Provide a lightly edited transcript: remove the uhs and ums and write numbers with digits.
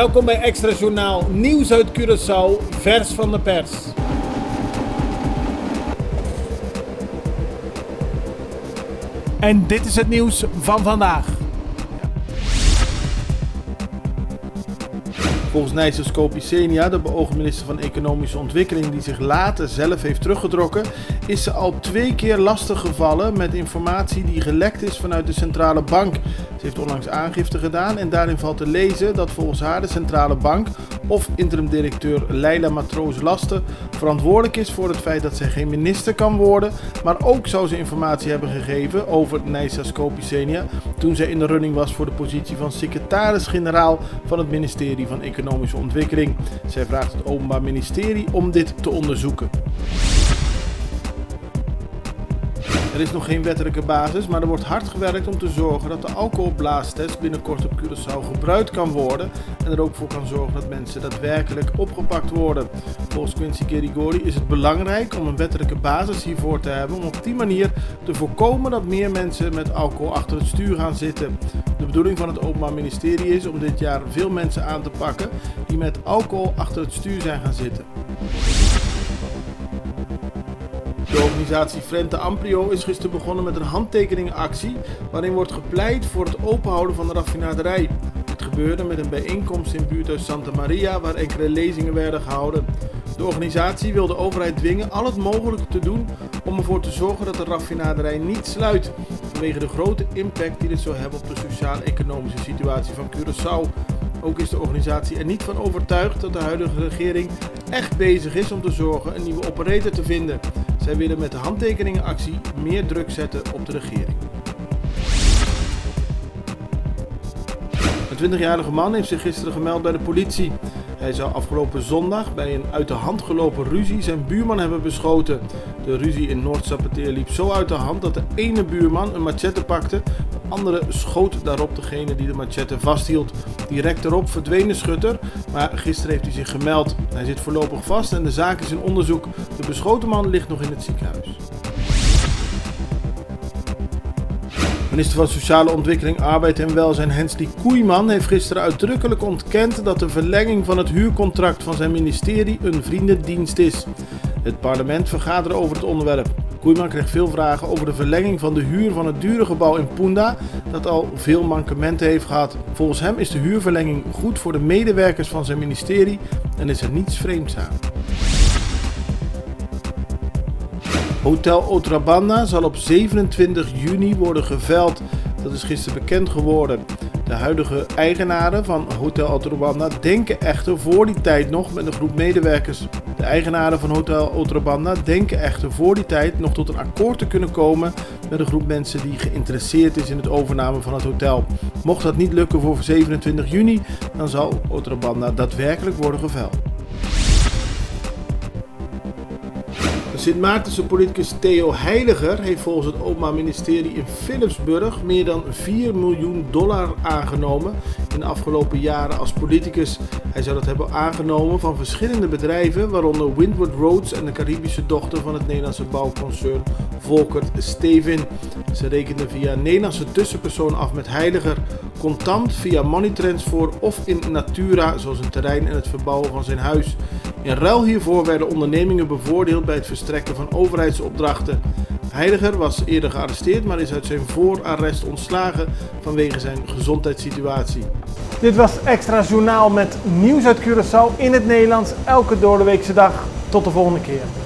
Welkom bij Extra Journaal, nieuws uit Curaçao, vers van de pers. En dit is het nieuws van vandaag. Volgens Neisa Scopicenia, de beoogde minister van Economische Ontwikkeling die zich later zelf heeft teruggetrokken, is ze al 2 keer lastiggevallen met informatie die gelekt is vanuit de centrale bank. Ze heeft onlangs aangifte gedaan en daarin valt te lezen dat volgens haar de centrale bank of interim-directeur Leila Matroos-Lasten verantwoordelijk is voor het feit dat zij geen minister kan worden, maar ook zou ze informatie hebben gegeven over Neisa Scopicenia toen zij in de running was voor de positie van secretaris-generaal van het ministerie van Economische Ontwikkeling. Zij vraagt het Openbaar Ministerie om dit te onderzoeken. Er is nog geen wettelijke basis, maar er wordt hard gewerkt om te zorgen dat de alcoholblaastest binnenkort op Curaçao gebruikt kan worden en er ook voor kan zorgen dat mensen daadwerkelijk opgepakt worden. Volgens Quincy Gerigori is het belangrijk om een wettelijke basis hiervoor te hebben om op die manier te voorkomen dat meer mensen met alcohol achter het stuur gaan zitten. De bedoeling van het Openbaar Ministerie is om dit jaar veel mensen aan te pakken die met alcohol achter het stuur zijn gaan zitten. De organisatie Frente Amplio is gisteren begonnen met een handtekeningenactie waarin wordt gepleit voor het openhouden van de raffinaderij. Dit gebeurde met een bijeenkomst in buurthuis Santa Maria waar enkele lezingen werden gehouden. De organisatie wil de overheid dwingen al het mogelijke te doen om ervoor te zorgen dat de raffinaderij niet sluit, vanwege de grote impact die dit zou hebben op de sociaal-economische situatie van Curaçao. Ook is de organisatie er niet van overtuigd dat de huidige regering echt bezig is om te zorgen een nieuwe operator te vinden. Zij willen met de handtekeningenactie meer druk zetten op de regering. Een 20-jarige man heeft zich gisteren gemeld bij de politie. Hij zou afgelopen zondag bij een uit de hand gelopen ruzie zijn buurman hebben beschoten. De ruzie in Noord-Sapateer liep zo uit de hand dat de ene buurman een machette pakte. De andere schoot daarop degene die de machette vasthield. Direct erop verdween de schutter, maar gisteren heeft hij zich gemeld. Hij zit voorlopig vast en de zaak is in onderzoek. De beschoten man ligt nog in het ziekenhuis. Minister van Sociale Ontwikkeling, Arbeid en Welzijn Hensley Koeiman heeft gisteren uitdrukkelijk ontkend dat de verlenging van het huurcontract van zijn ministerie een vriendendienst is. Het parlement vergaderde over het onderwerp. Koeiman kreeg veel vragen over de verlenging van de huur van het dure gebouw in Punda, dat al veel mankementen heeft gehad. Volgens hem is de huurverlenging goed voor de medewerkers van zijn ministerie en is er niets vreemds aan. Hotel Otrabanda zal op 27 juni worden geveild. Dat is gisteren bekend geworden. De huidige eigenaren van Hotel Otrabanda denken echter voor die tijd nog met een groep medewerkers. De eigenaren van Hotel Otrabanda denken echter voor die tijd nog tot een akkoord te kunnen komen met een groep mensen die geïnteresseerd is in het overname van het hotel. Mocht dat niet lukken voor 27 juni, dan zal Otrabanda daadwerkelijk worden geveild. De Sint-Maartense politicus Theo Heiliger heeft volgens het Openbaar Ministerie in Philipsburg meer dan $4 miljoen aangenomen in de afgelopen jaren als politicus. Hij zou dat hebben aangenomen van verschillende bedrijven, waaronder Windward Roads en de Caribische dochter van het Nederlandse bouwconcern Volkert Stevin. Ze rekenden via een Nederlandse tussenpersoon af met Heiliger, contant via money transfer of in natura, zoals een terrein en het verbouwen van zijn huis. In ruil hiervoor werden ondernemingen bevoordeeld bij het verstrekken van overheidsopdrachten. Heiliger was eerder gearresteerd, maar is uit zijn voorarrest ontslagen vanwege zijn gezondheidssituatie. Dit was Extra Journaal met nieuws uit Curaçao in het Nederlands, elke doordeweekse dag. Tot de volgende keer.